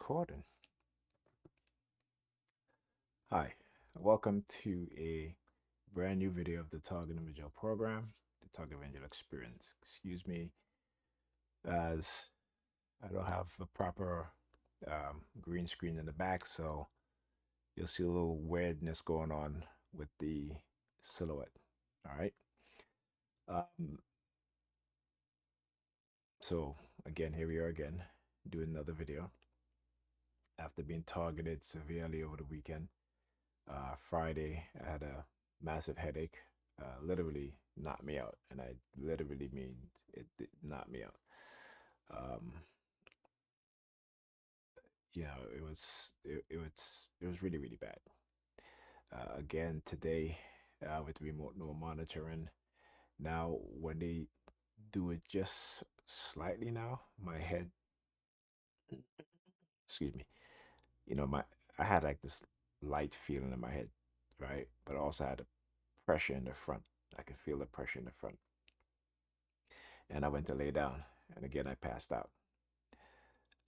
Recording. Hi, welcome to a brand new video of the Target Individual Program, the Target Individual Experience. Excuse me, as I don't have a proper green screen in the back, so you'll see a little weirdness going on with the silhouette. All right. Um, so again, here we are again, doing another video after being targeted severely over the weekend. Friday, I had a massive headache, literally knocked me out, and I literally mean it did knock me out. Um, it was really really bad. Again today, with remote no monitoring. Now, when they do it just slightly now, my head, excuse me, my I had like this light feeling in my head, right? But I also had a pressure in the front. I could feel the pressure in the front. And I went to lay down, and again I passed out.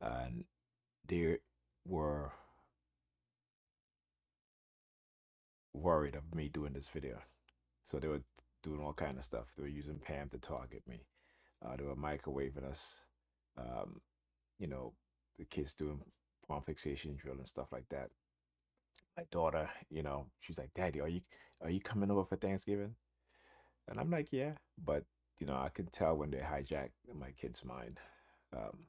And they were worried of me doing this video, so they were doing all kind of stuff. They were using Pam to target me. They were microwaving us. Um, you know, the kids doing palm fixation drill and stuff like that. My daughter, she's like, "Daddy, are you coming over for Thanksgiving?" And I'm like, "Yeah," but I can tell when they hijack my kid's mind. Um,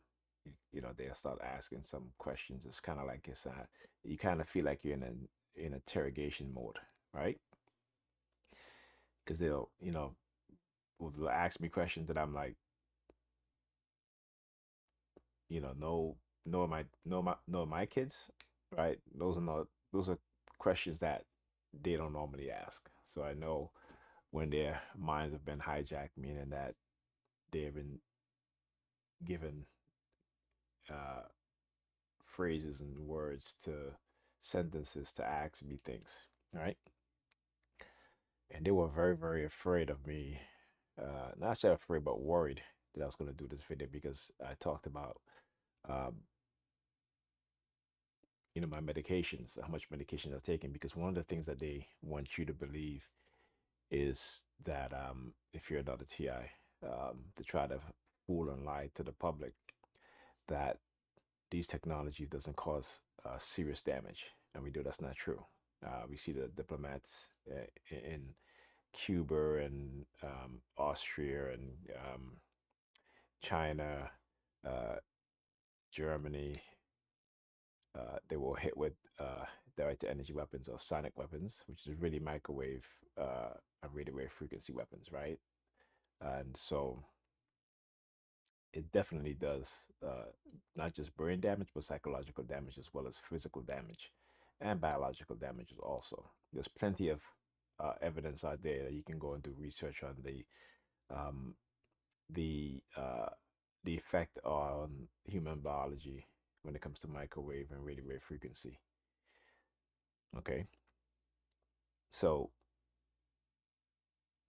they'll start asking some questions. It's kind of like you kind of feel like you're in interrogation mode, right? Because they'll ask me questions that I'm like, no, no, my kids, right? Those are questions that they don't normally ask. So I know when their minds have been hijacked, meaning that they've been given uh, phrases and words to sentences to ask me things, right? And they were very, very afraid of me. Not just afraid, but worried that I was going to do this video because I talked about, um, my medications, how much medication I've taken. Because one of the things that they want you to believe is that if you're not a TI, to try to fool and lie to the public that these technologies doesn't cause serious damage, and we know that's not true. We see the diplomats in Cuba and Austria and China, uh, Germany. They were hit with direct energy weapons or sonic weapons, which is really microwave and radio wave frequency weapons, right? And so it definitely does not just brain damage, but psychological damage as well as physical damage and biological damages also. There's plenty of evidence out there that you can go and do research on um, the uh, the effect on human biology when it comes to microwave and radio wave frequency. Okay, so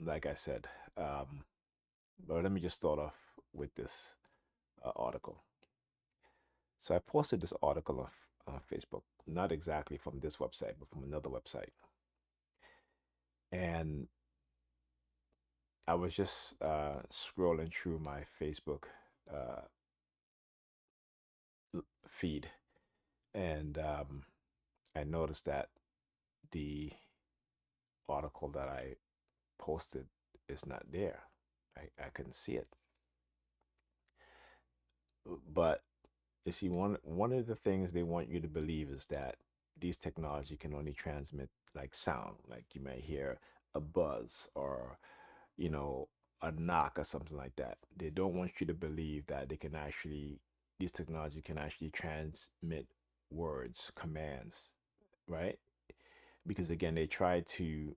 like I said, um, but let me just start off with this article. So I posted this article on Facebook, not exactly from this website, but from another website. And I was just scrolling through my Facebook uh, feed, and I noticed that the article that I posted is not there. I couldn't see it. But you see, one of the things they want you to believe is that these technology can only transmit like sound, like you may hear a buzz or you know a knock or something like that. They don't want you to believe that these technology can actually transmit words, commands, right? Because again, they try to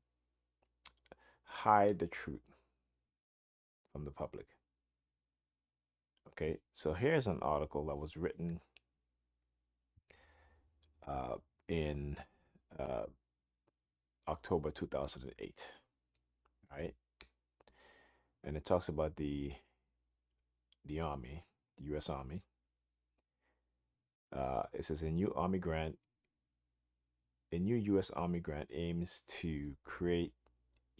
hide the truth from the public. Okay, so here's an article that was written uh, in uh, October 2008, right? And it talks about the Army, the U.S. Army, It says a new U.S. Army grant aims to create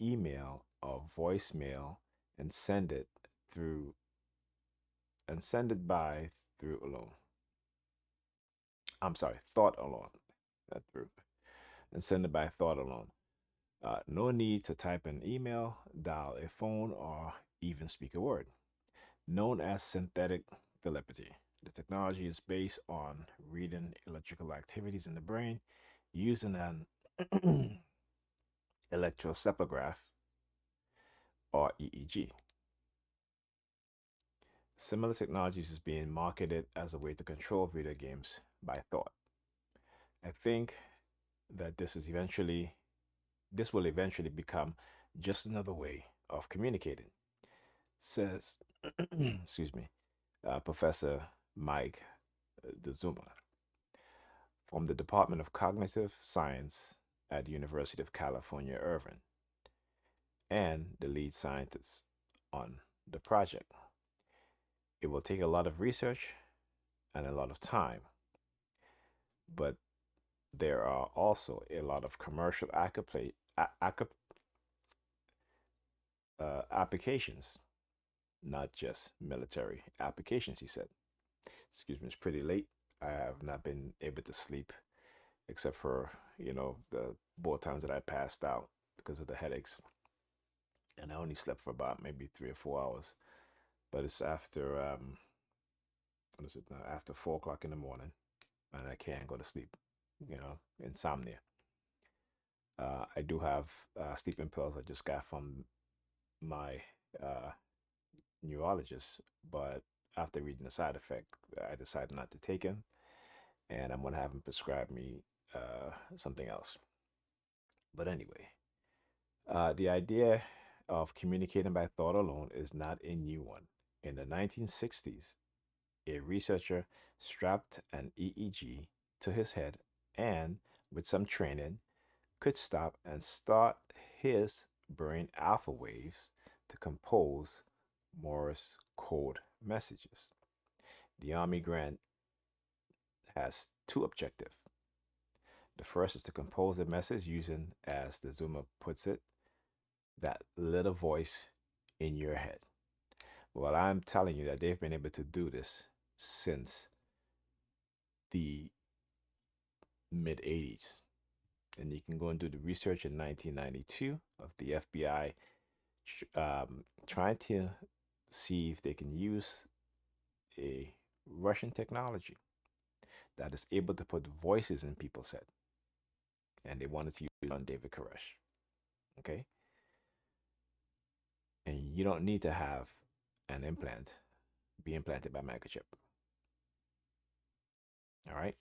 email or voicemail and through send it by through alone. I'm sorry, thought alone, not through, and send it by thought alone. No need to type an email, dial a phone, or even speak a word. Known as synthetic telepathy, the technology is based on reading electrical activities in the brain using an electroencephalograph or EEG. Similar technologies is being marketed as a way to control video games by thought. I think that this will eventually become just another way of communicating, says excuse me, Professor Mike DeZuma from the Department of Cognitive Science at the University of California, Irvine, and the lead scientist on the project. It will take a lot of research and a lot of time, but there are also a lot of commercial applications, not just military applications, he said. Excuse me, it's pretty late. I have not been able to sleep except for, the both times that I passed out because of the headaches. And I only slept for about maybe 3 or 4 hours. But it's after, what is it now? After 4 o'clock in the morning, and I can't go to sleep, insomnia. I do have sleeping pills I just got from my uh, neurologist, but after reading the side effect, I decided not to take him, and I'm gonna have him prescribe me something else. But anyway, the idea of communicating by thought alone is not a new one. In the 1960s, a researcher strapped an EEG to his head and, with some training, could stop and start his brain alpha waves to compose Morse code messages. The Army grant has two objectives. The first is to compose a message using, as the Zuma puts it, that little voice in your head. Well, I'm telling you that they've been able to do this since the mid 80s. And you can go and do the research in 1992 of the FBI trying to see if they can use a Russian technology that is able to put voices in people's head. And they wanted to use it on David Koresh. Okay? And you don't need to have an implant be implanted by microchip. All right?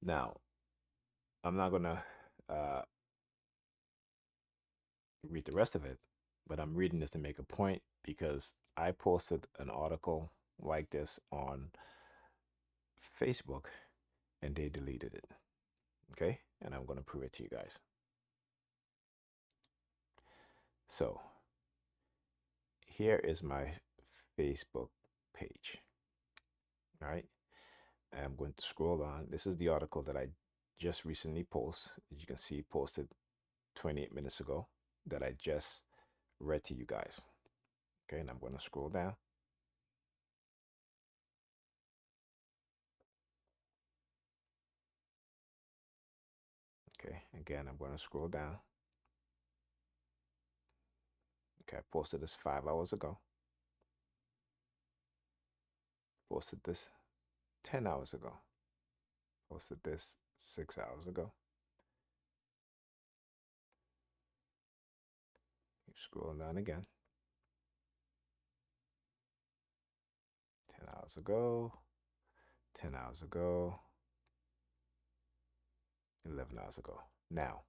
Now, I'm not going to uh, read the rest of it, but I'm reading this to make a point because I posted an article like this on Facebook and they deleted it. Okay? And I'm going to prove it to you guys. So, here is my Facebook page. All right? I'm going to scroll on. This is the article that I just recently posted. As you can see, posted 28 minutes ago that I just read to you guys. Okay, and I'm going to scroll down. Okay, again, I'm going to scroll down. Okay, I posted this 5 hours ago. Posted this 10 hours ago. Posted this 6 hours ago. Keep scrolling down again. 10 hours ago. 10 hours ago. 11 hours ago. Now,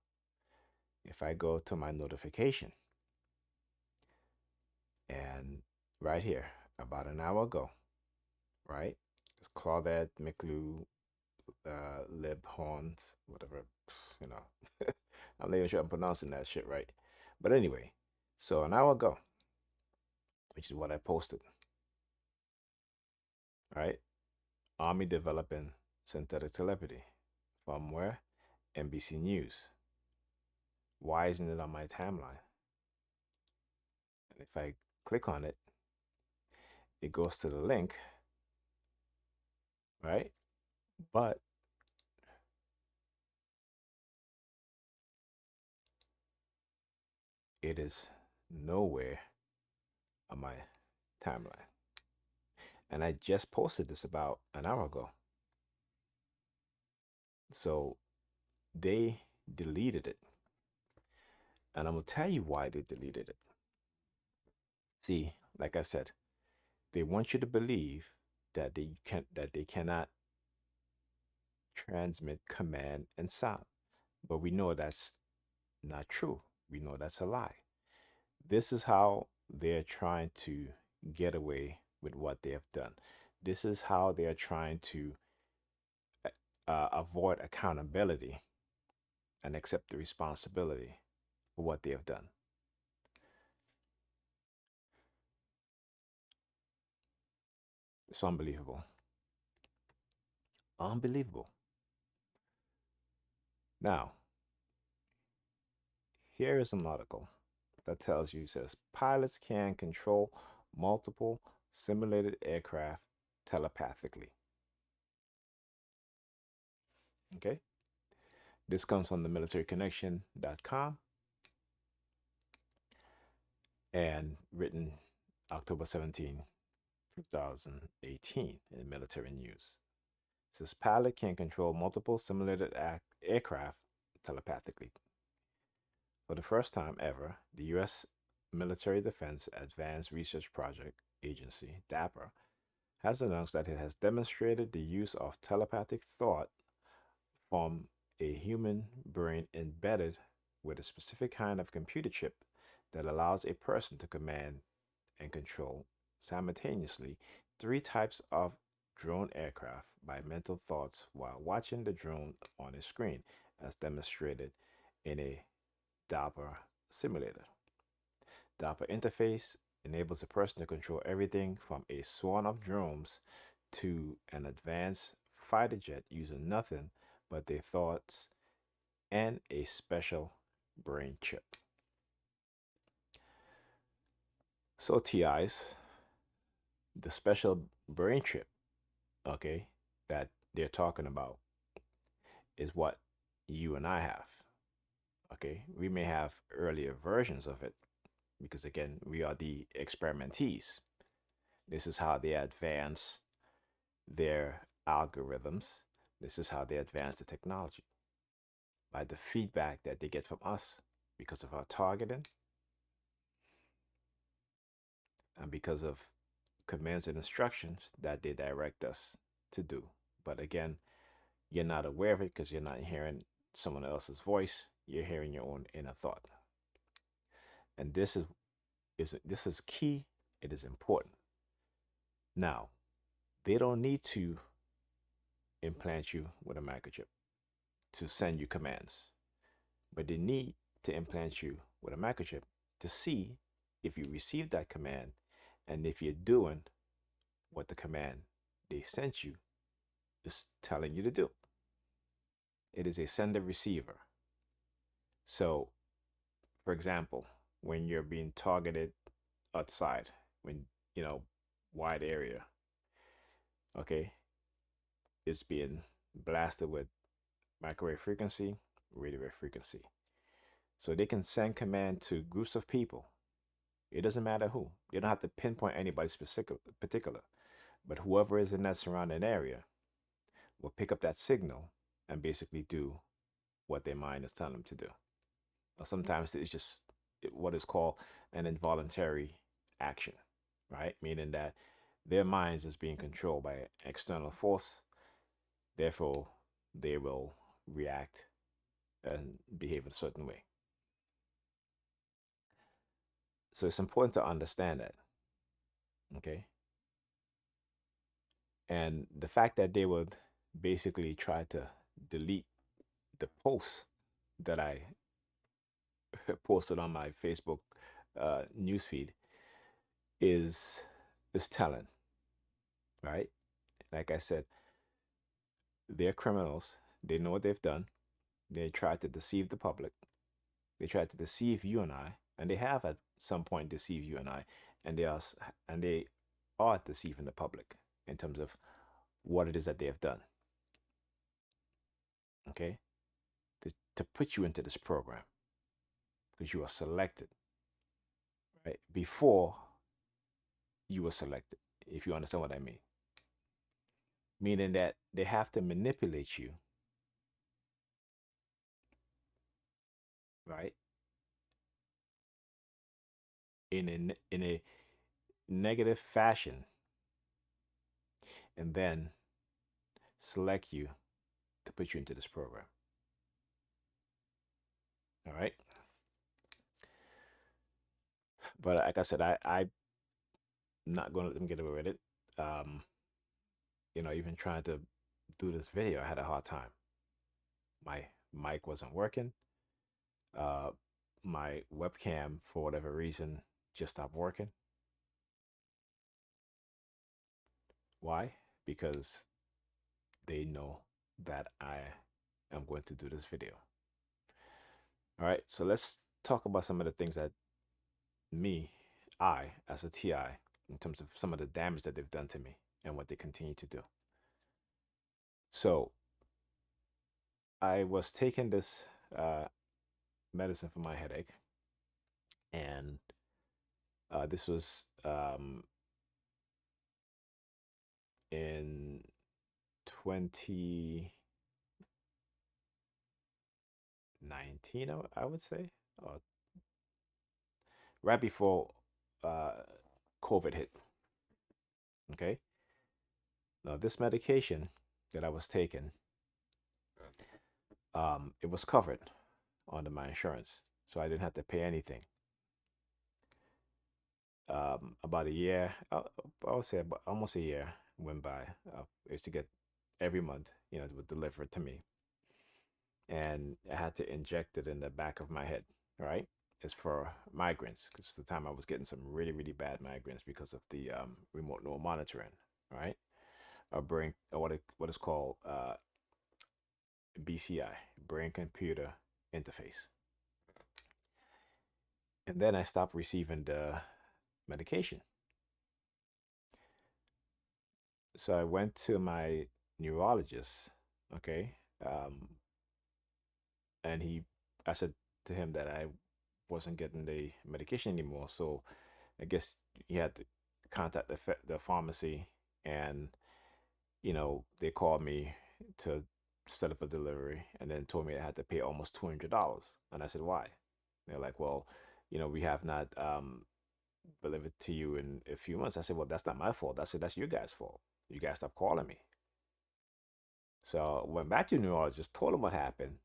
if I go to my notification and right here, about an hour ago, right? It's Claudette McLeod, Lib Horns, whatever, you know. I'm not even sure I'm pronouncing that shit right. But anyway, so an hour ago, which is what I posted, right? Army developing synthetic telepathy. From where? NBC News. Why isn't it on my timeline? And if I click on it, it goes to the link, right? But it is nowhere on my timeline. And I just posted this about an hour ago. So they deleted it. And I'm going to tell you why they deleted it. See, like I said, they want you to believe that they cannot transmit command and sound. But we know that's not true. We know that's a lie. This is how they're trying to get away with what they have done. This is how they are trying to avoid accountability and accept the responsibility for what they have done. It's unbelievable. Unbelievable. Now, here is an article that tells you, says pilots can control multiple simulated aircraft telepathically. Okay. This comes from the militaryconnection.com and written October 17, 2018 in Military News. It says pilot can control multiple simulated aircraft telepathically. For the first time ever, the U.S. Military Defense Advanced Research Project Agency, DAPR, has announced that it has demonstrated the use of telepathic thought from a human brain embedded with a specific kind of computer chip that allows a person to command and control simultaneously three types of drone aircraft by mental thoughts while watching the drone on a screen, as demonstrated in a DAPR simulator. DAPR interface enables a person to control everything from a swarm of drones to an advanced fighter jet using nothing but their thoughts and a special brain chip. So, TIs, the special brain chip, okay, that they're talking about is what you and I have. Okay, we may have earlier versions of it because, again, we are the experimentees. This is how they advance their algorithms. This is how they advance the technology by the feedback that they get from us because of our targeting and because of commands and instructions that they direct us to do. But again, you're not aware of it because you're not hearing someone else's voice. You're hearing your own inner thought. And this is key. It is important. Now, they don't need to implant you with a microchip to send you commands, but they need to implant you with a microchip to see if you receive that command and if you're doing what the command they sent you is telling you to do. It is a sender receiver. So, for example, when you're being targeted outside, when, you know, wide area, okay, it's being blasted with microwave frequency, radio wave frequency. So they can send command to groups of people. It doesn't matter who. You don't have to pinpoint anybody particular, but whoever is in that surrounding area will pick up that signal and basically do what their mind is telling them to do. Or sometimes it's just what is called an involuntary action, right? Meaning that their minds is being controlled by an external force. Therefore, they will react and behave in a certain way. So it's important to understand that, okay? And the fact that they would basically try to delete the post that I posted on my Facebook newsfeed is telling, right? Like I said, They're criminals. They know what they've done. They tried to deceive the public. They tried to deceive you and I, and they have at some point deceived you and I, and they are deceiving the public in terms of what it is that they have done. Okay, to put you into this program because you are selected, right? Before you were selected, if you understand what I mean. Meaning that they have to manipulate you, right? In a negative fashion, and then select you to put you into this program. All right. But like I said, I'm not going to let them get away with it. Um, even trying to do this video, I had a hard time. My mic wasn't working. Uh, my webcam, for whatever reason, just stopped working. Why? Because they know that I am going to do this video. All right, so let's talk about some of the things that me, I, as a TI, in terms of some of the damage that they've done to me and what they continue to do. So I was taking this medicine for my headache, and this was in 2019, I would say, right before uh, COVID hit. Okay. Now, this medication that I was taking, it was covered under my insurance, so I didn't have to pay anything. About a year, I would say about almost a year went by. I used to get every month, it would deliver it to me, and I had to inject it in the back of my head. Right? It's for migraines because the time I was getting some really really bad migraines because of the remote neural monitoring. Right? Or brain, or what is called BCI, brain computer interface. And then I stopped receiving the medication. So I went to my neurologist, okay, um, and I said to him that I wasn't getting the medication anymore. So I guess he had to contact the pharmacy, and they called me to set up a delivery, and then told me I had to pay almost $200. And I said, why? They're like, well, we have not delivered to you in a few months. I said, well, that's not my fault. I said, that's you guys' fault. You guys stopped calling me. So I went back to the neurologist, told him what happened,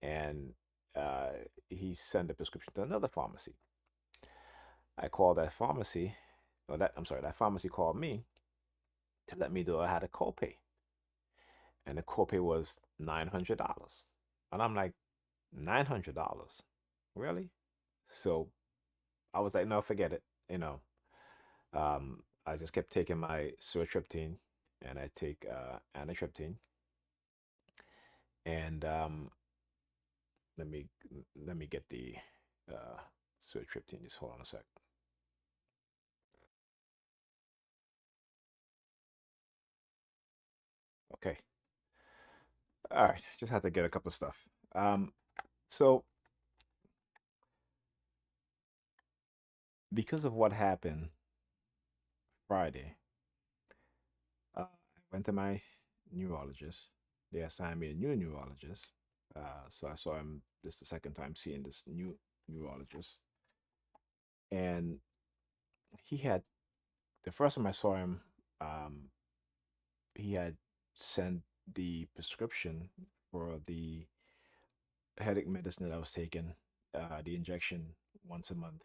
and uh, he sent a prescription to another pharmacy. I called that pharmacy, or that I'm sorry, that pharmacy called me to let me know I had a copay, and the copay was $900. And I'm like, $900, really? So I was like, no, forget it. I just kept taking my sumatriptan, and I take anitriptan, and let me let me get the uh, sumatriptan. Just hold on a sec. Okay. All right. Just had to get a couple of stuff. So because of what happened Friday, I went to my neurologist. They assigned me a new neurologist. So I saw him. This is the second time seeing this new neurologist, and he had the first time I saw him. Um, he had sent the prescription for the headache medicine that I was taking, the injection once a month.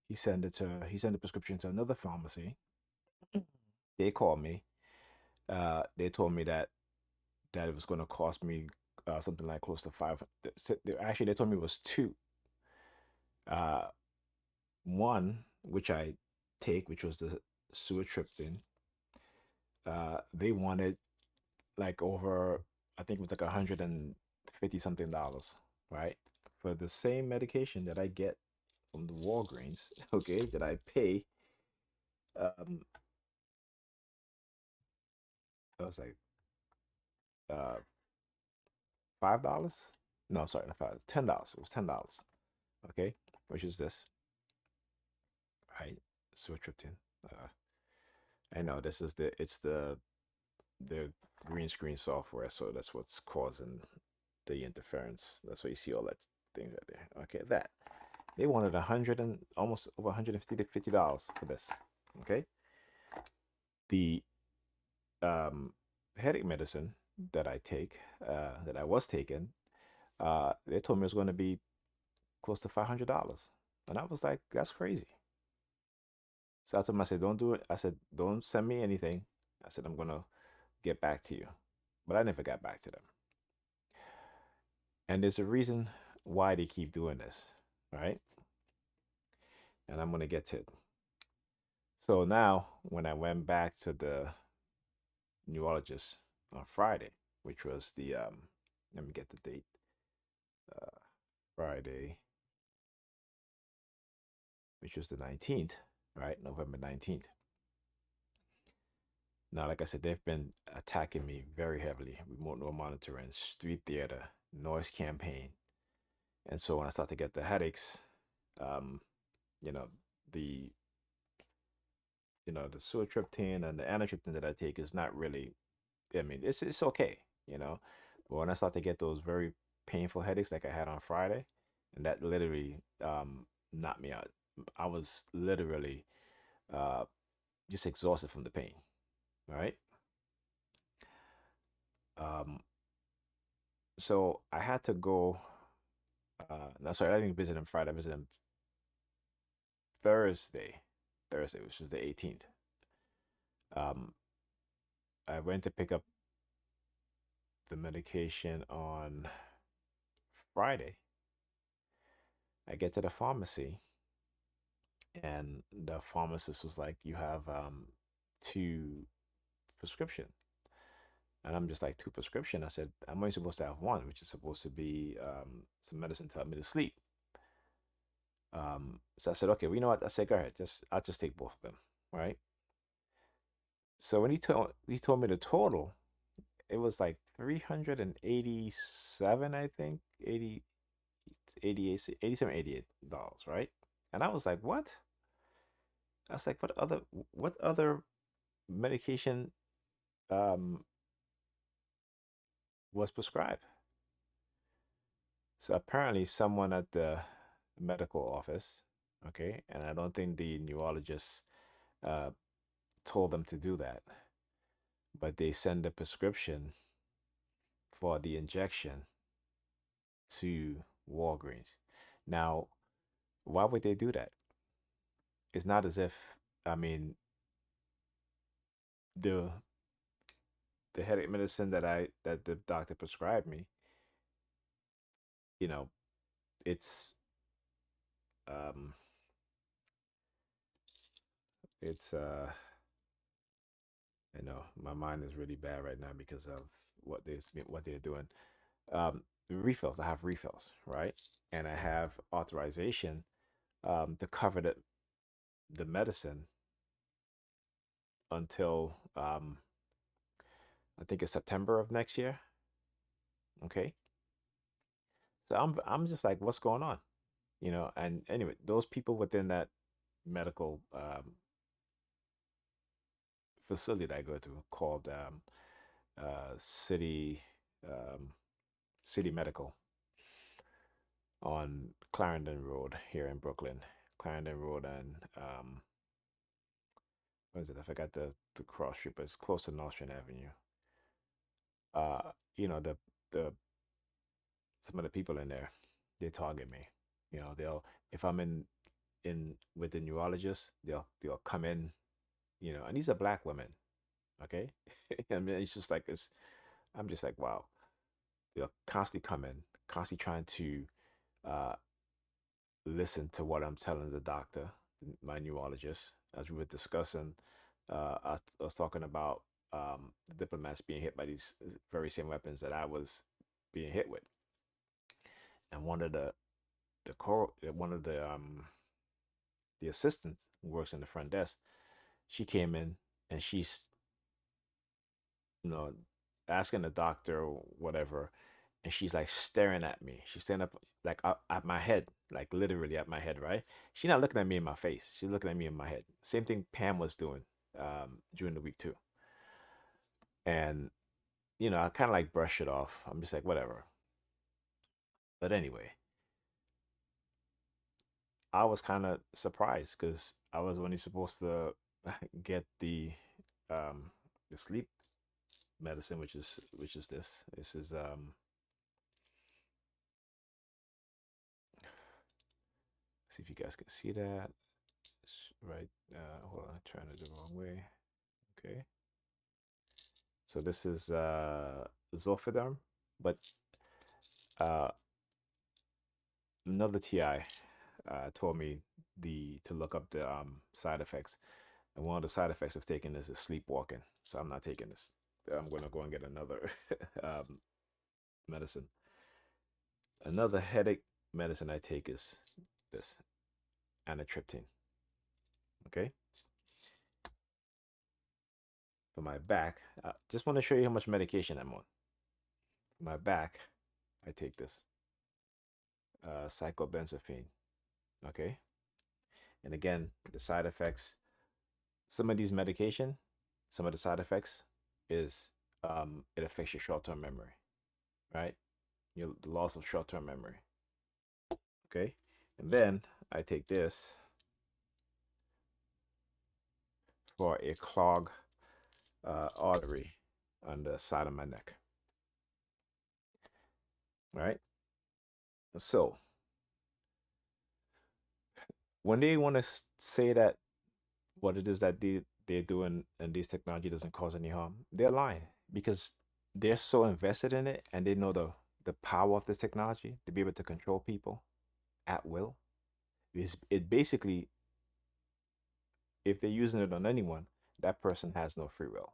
He sent the prescription to another pharmacy. They called me. They told me that it was going to cost me something like close to five. Actually, they told me it was two. Uh, One, which I take, which was the sumatriptan. They wanted like over. I think it was like $150 something, right? For the same medication that I get from the Walgreens, okay, that I pay. Um, I was like, uh, $5. No, sorry, not five. $10. It was $10. Okay, which is this, right? Suatropin. Uh, I know this is the green screen software, so that's what's causing the interference. That's why you see all that thing right there. Okay, that they wanted 100 and almost over $150 for this. Okay, the um, headache medicine that I take, that I was taking, they told me it was going to be close to $500, and I was like, that's crazy. So I told him, I said, don't do it. I said, don't send me anything. I said, I'm gonna get back to you, but I never got back to them. And there's a reason why they keep doing this, right? And I'm gonna get to it. So now, when I went back to the neurologist on Friday, which was the let me get the date. Uh, Friday, which was the 19th, right? November 19th. Now, like I said, they've been attacking me very heavily, remote neural monitoring, street theater, noise campaign. And so when I start to get the headaches, um, you know, the the suatropine and the anatriptyline that I take is not really. I mean, it's okay, you know. But when I start to get those very painful headaches like I had on Friday, and that literally knocked me out. I was literally uh, just exhausted from the pain. All right. Um, so I had to go. No, sorry, I didn't visit him Friday. I visited him Thursday. Thursday, which is the 18th. Um, I went to pick up the medication on Friday. I get to the pharmacy, and the pharmacist was like, "You have two prescription," and I'm just like, "Two prescription?" I said, "I'm only supposed to have one, which is supposed to be some medicine to help me to sleep." So I said, "Okay, well, you know what?" I said, "Go ahead, I'll just take both of them, right?" So when he told me the total, it was like 387, I think, 80, 88, 87, $88, right? And I was like, what? I was like, what other medication um was prescribed? So apparently someone at the medical office, okay, and I don't think the neurologist uh told them to do that, but they send a prescription for the injection to Walgreens. Now, why would they do that? It's not as if, I mean, the the headache medicine that the doctor prescribed me, you know, it's um it's I know my mind is really bad right now because of what they're doing. Refills. I have refills, right? And I have authorization to cover the medicine until I think it's September of next year. Okay. So I'm just like, what's going on? And anyway, those people within that medical facility that I go to called City um, City Medical on Clarendon Road here in Brooklyn. Clarendon Road and what is it? I forgot the cross street, but it's close to Nostrand Avenue. Uh, you know, the some of the people in there, they target me. They'll if I'm in with the neurologist, they'll come in, and these are black women, okay? I mean, it's just like I'm just like, wow. They'll constantly come in, constantly trying to uh listen to what I'm telling the doctor, my neurologist, as we were discussing. I was talking about the diplomats being hit by these very same weapons that I was being hit with. And one of the assistants who works in the front desk, she came in and she's, you know, asking the doctor or whatever, and she's like staring at me. She's staring up like up at my head, like literally at my head, right? She's not looking at me in my face. She's looking at me in my head. Same thing Pam was doing during the week too. And I kind of like brush it off. I'm just like whatever. But anyway, I was kind of surprised because I was only supposed to get um the sleep medicine, which is this. This is see if you guys can see that. Right. Hold on, I'm trying to do the wrong way. Okay. So this is Zolphidarm, but uh another TI told me the to look up the side effects. And one of the side effects of taking this is sleepwalking. So I'm not taking this. I'm gonna go and get another medicine. Another headache medicine I take is this anatriptyline. Okay, for my back. Just want to show you how much medication I'm on. For my back, I take this cyclobenzaphine. Okay, and again, the side effects. Some of these medication, some of the side effects is it affects your short-term memory, right? The loss of short-term memory. Okay, and then I take this for a clog artery on the side of my neck. Right. So when they want to say that what it is that they're doing and this technology doesn't cause any harm, they're lying because they're so invested in it and they know the power of this technology to be able to control people at will. It basically, if they're using it on anyone, that person has no free will.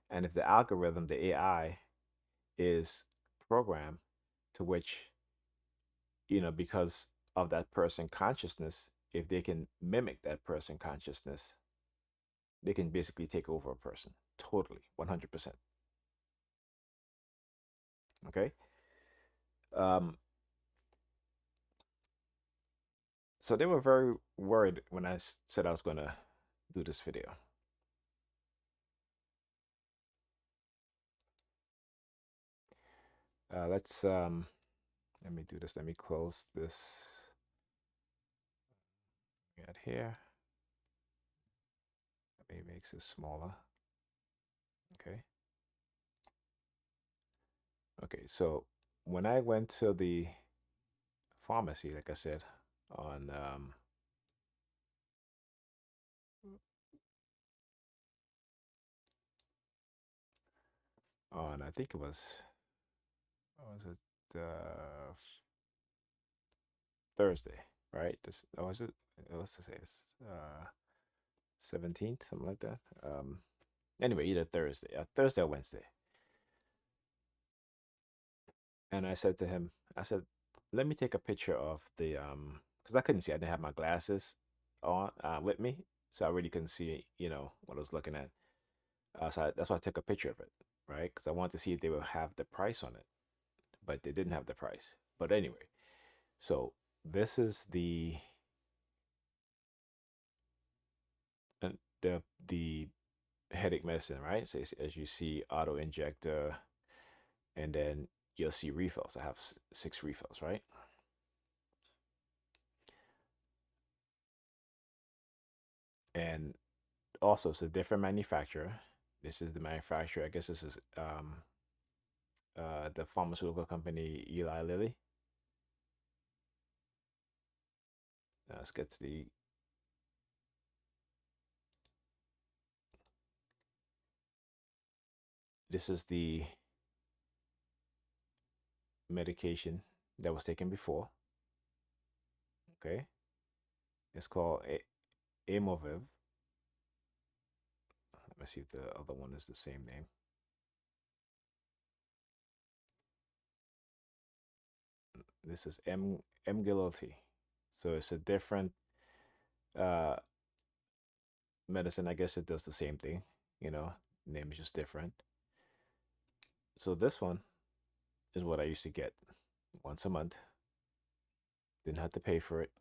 And if the algorithm, the AI, is programmed to which, because of that person consciousness, if they can mimic that person consciousness, they can basically take over a person totally, 100%. Okay. Um, so they were very worried when I said I was going to do this video. Let's let me do this. Let me close this. Get here. Maybe makes it smaller. Okay. Okay. So when I went to the pharmacy, like I said, on I think it was Thursday, right? This was it. What's to say? It's 17th, something like that. Anyway, either Thursday or Wednesday. And I said to him, I said, let me take a picture of the because I couldn't see. I didn't have my glasses on with me, so I really couldn't see, what I was looking at. That's why I took a picture of it, right? Because I wanted to see if they would have the price on it, but they didn't have the price. But anyway, so this is the headache medicine, right? So as you see, auto injector, and then you'll see refills. I have 6 refills, right? And also, it's a different manufacturer. This is the manufacturer. I guess this is the pharmaceutical company Eli Lilly. Now let's get to the. This is the medication that was taken before. Okay, it's called Amoviv. Let me see if the other one is the same name. This is M Gilotti. So it's a different uh, medicine. I guess it does the same thing. You know, name is just different. So this one is what I used to get once a month. Didn't have to pay for it.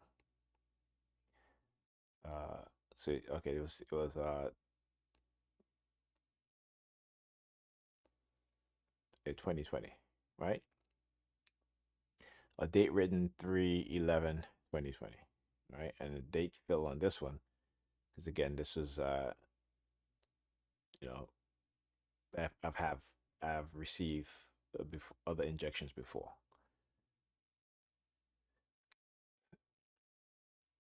Uh, so okay, it was 2020, right? A date written 3/11/2020, right? And the date fell on this one because again, this was you know I've have I've received other injections before.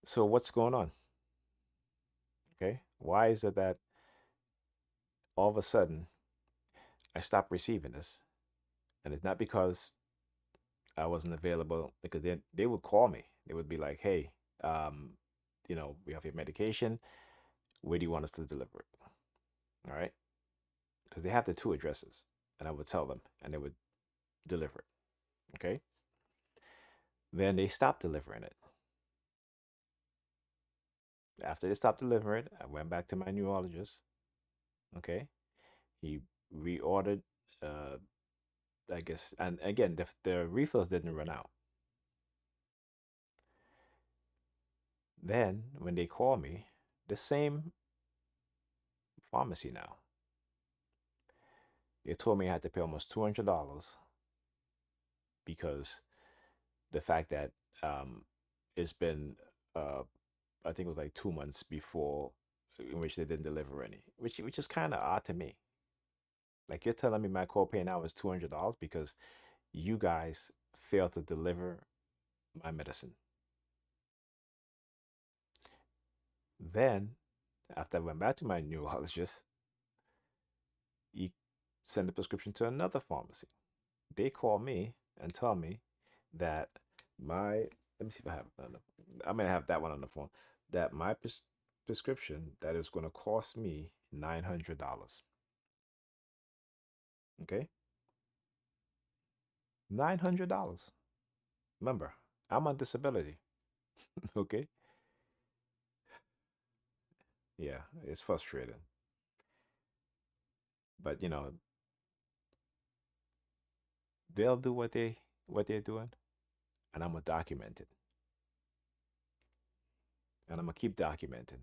So what's going on? Okay, why is it that all of a sudden I stopped receiving this? And it's not because I wasn't available, because they would call me. They would be like, "Hey, um, we have your medication. Where do you want us to deliver it?" All right, because they have the two addresses, and I would tell them, and they would deliver it. Okay, then they stopped delivering it. After they stopped delivering it, I went back to my neurologist. Okay, he reordered, uh, I guess, and again, the refills didn't run out. Then when they call me, the same pharmacy now, they told me I had to pay almost $200 because the fact that um, it's been, uh, I think it was like 2 months before in which they didn't deliver any, which is kind of odd to me. Like you're telling me my copay now is $200 because you guys failed to deliver my medicine. Then after I went back to my neurologist, he sent the prescription to another pharmacy. They call me and tell me that my let me see if I have I'm gonna have that one on the phone. That my prescription that is going to cost me $900. Okay, $900. Remember, I'm on disability. Okay, yeah, it's frustrating, but they'll do what they're doing, and I'm gonna document it, and I'm gonna keep documenting.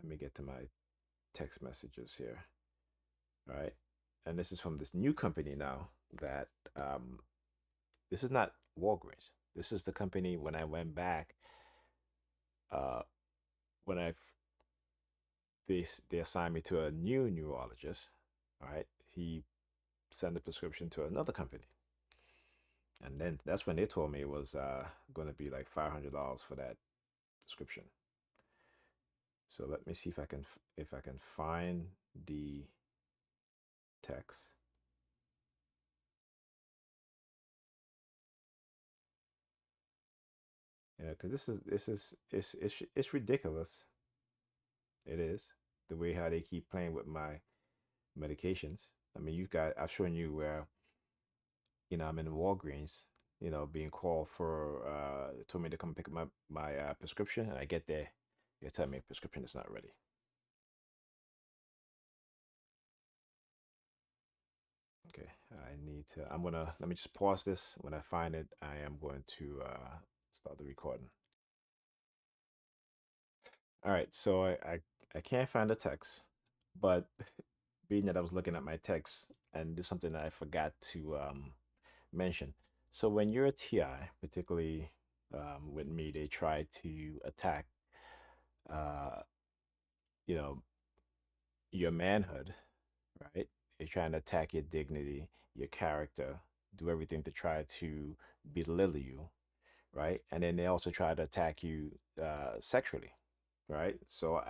Let me get to my text messages here. All right, and this is from this new company now that this is not Walgreens. This is the company when I went back. Uh, when they assigned me to a new neurologist. All right, he sent the prescription to another company, and then that's when they told me it was going to be like $500 for that prescription. So let me see if I can find the text. Yeah, because it's ridiculous. It is the way how they keep playing with my medications. I mean, I've shown you where I'm in Walgreens, being called for told me to come pick up my prescription, and I get there, they tell me prescription is not ready. Okay, let me just pause this. When I find it, I am going to start the recording. All right, so I can't find the text, but being that I was looking at my text, and there's something that I forgot to mention. So when you're a TI, particularly with me, they try to attack, uh, you know, your manhood, right? They're trying to attack your dignity, your character, do everything to try to belittle you, right? And then they also try to attack you sexually, right? So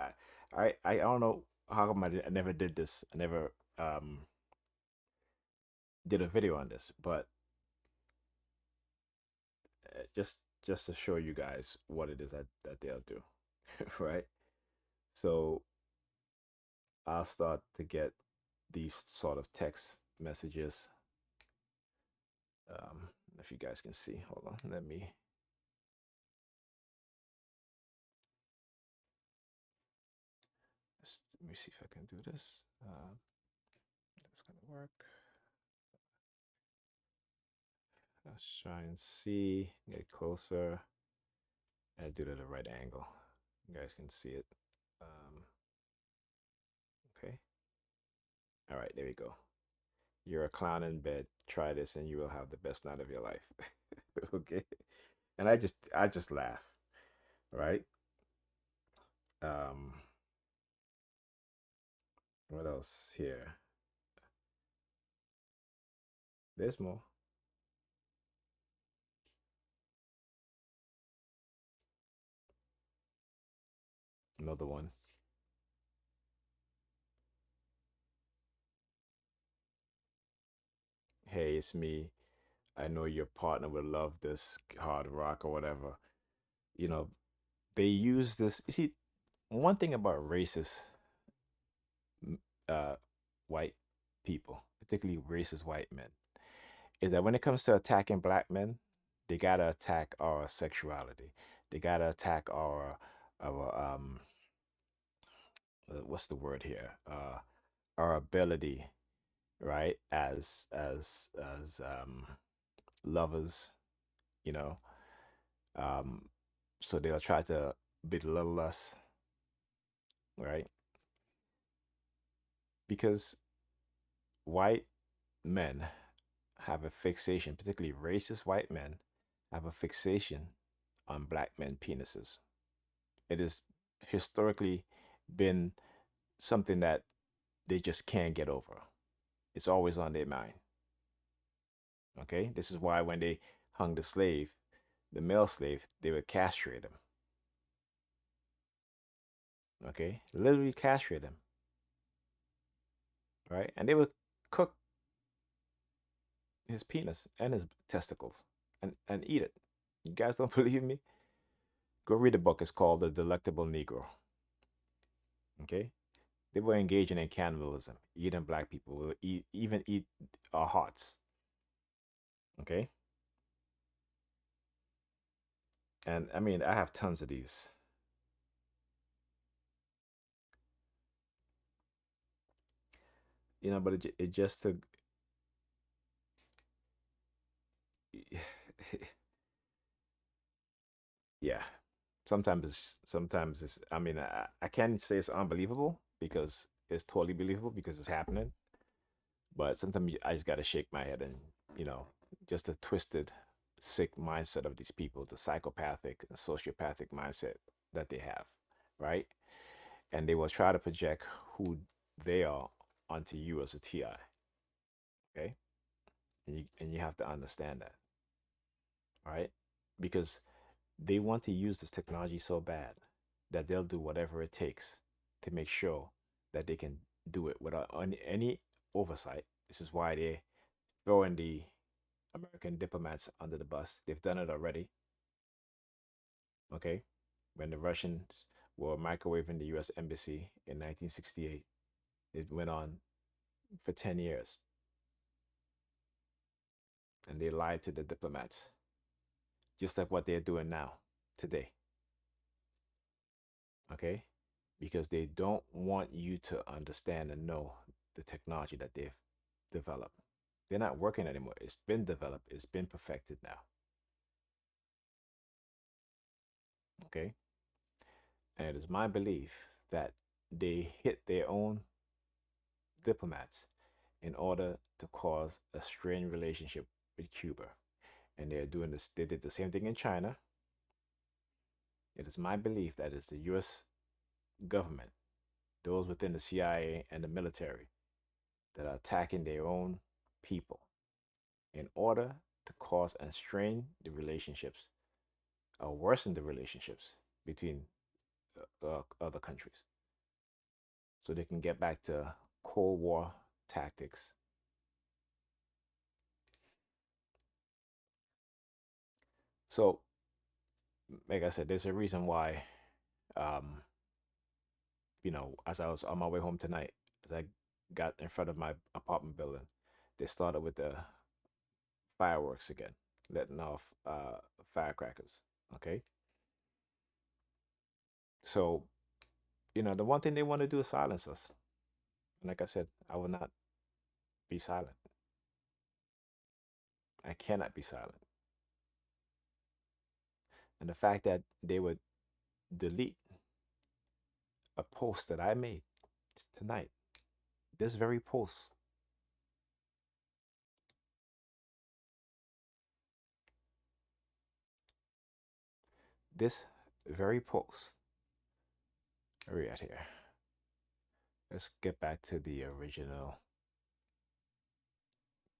I don't know how come I never did this. I never did a video on this, but just just to show you guys what it is that they'll do, right? So I'll start to get these sort of text messages. Um, if you guys can see, hold on, let me see if I can do this. That's gonna work. Let's try and see, get closer. I do it at a right angle. You guys can see it. Okay. All right, there we go. You're a clown in bed. Try this and you will have the best night of your life. Okay. And I just laugh, right? Um, what else here? There's more. Another one. Hey, it's me. I know your partner would love this hard rock or whatever. You know, they use this. You see, one thing about racist uh, white people, particularly racist white men, is that when it comes to attacking black men, they gotta attack our sexuality. They gotta attack our what's the word here? Our ability, right? As lovers, you know. Um, so they'll try to belittle us, right? Because white men have a fixation, particularly racist white men have a fixation on black men penises. It has historically been something that they just can't get over. It's always on their mind. Okay, this is why when they hung the slave, the male slave, they would castrate him. Okay, literally castrate him, right? And they would cook his penis and his testicles and eat it. You guys don't believe me? Go read the book. It's called The Delectable Negro. Okay, they were engaging in cannibalism, eating black people, will eat, even eat our hearts. Okay, and I mean I have tons of these. But it just to yeah. Sometimes it's I mean I can't say it's unbelievable because it's totally believable because it's happening. But sometimes I just gotta shake my head and you know just the twisted, sick mindset of these people, the psychopathic and sociopathic mindset that they have, right? And they will try to project who they are onto you as a TI, okay? And you have to understand that, right? Because they want to use this technology so bad that they'll do whatever it takes to make sure that they can do it without any oversight. This is why they're throwing the American diplomats under the bus. They've done it already. Okay. When the Russians were microwaving the US embassy in 1968, it went on for 10 years and they lied to the diplomats, just like what they're doing now, today. Okay. Because they don't want you to understand and know the technology that they've developed. They're not working anymore. It's been developed, it's been perfected now. Okay. And it is my belief that they hit their own diplomats in order to cause a strained relationship with Cuba. And they're doing this, they did the same thing in China. It is my belief that it's the US government, those within the CIA and the military, that are attacking their own people in order to cause and strain the relationships or worsen the relationships between other countries so they can get back to Cold War tactics. So like I said, there's a reason why, um, as I was on my way home tonight, as I got in front of my apartment building, they started with the fireworks again, letting off firecrackers. Okay. So, the one thing they want to do is silence us. And like I said, I will not be silent. I cannot be silent. And the fact that they would delete a post that I made tonight, this very post, this very post, where are we at here? Let's get back to the original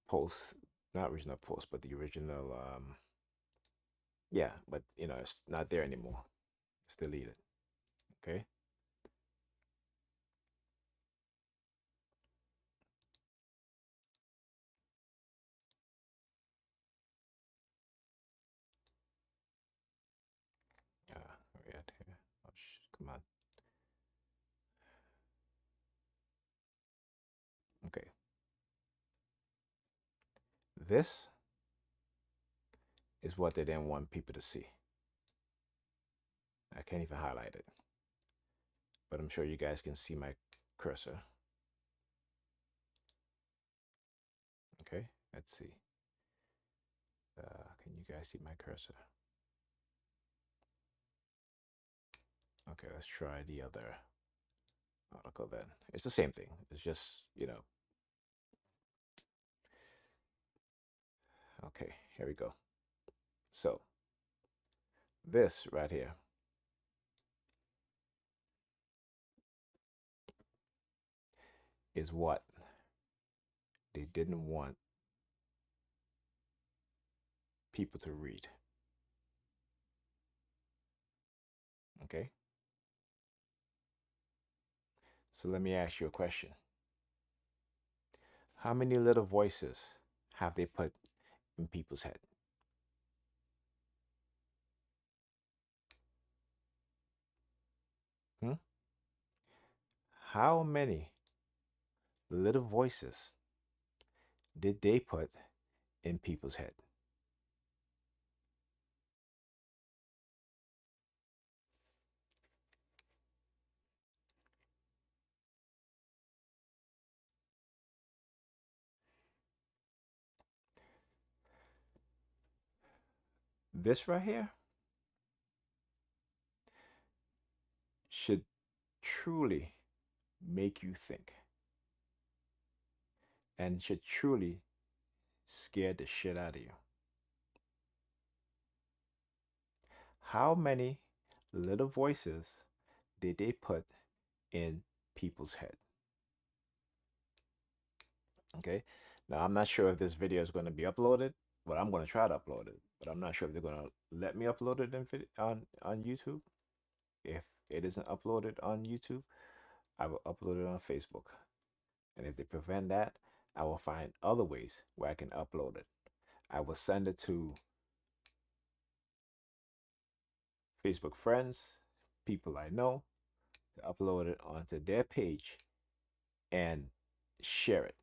post, not original post, but the original, yeah, but it's not there anymore. It's deleted. Okay. Where are we at here? Oh, come on. Okay. This is what they didn't want people to see. I can't even highlight it, but I'm sure you guys can see my cursor. Okay, let's see. Can you guys see my cursor? Okay, let's try the other article then. It's the same thing. It's just, okay, here we go. So, this right here is what they didn't want people to read. Okay? So, let me ask you a question. How many little voices have they put in people's head? Hmm? How many little voices did they put in people's head? This right here should truly make you think and should truly scare the shit out of you. How many little voices did they put in people's head? Okay. Now, I'm not sure if this video is going to be uploaded, but I'm going to try to upload it. But I'm not sure if they're going to let me upload it on YouTube. If it isn't uploaded on YouTube, I will upload it on Facebook. And if they prevent that, I will find other ways where I can upload it. I will send it to Facebook friends, people I know, to upload it onto their page and share it.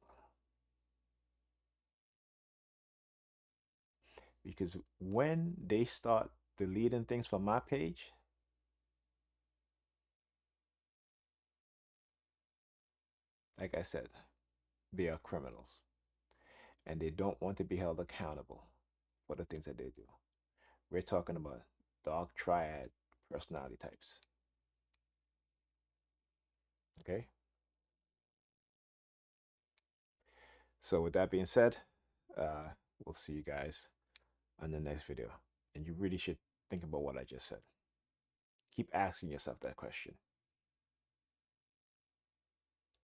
Because when they start deleting things from my page, like I said, they are criminals and they don't want to be held accountable for the things that they do. We're talking about dark triad personality types. Okay? So, with that being said, we'll see you guys on the next video. And you really should think about what I just said. Keep asking yourself that question.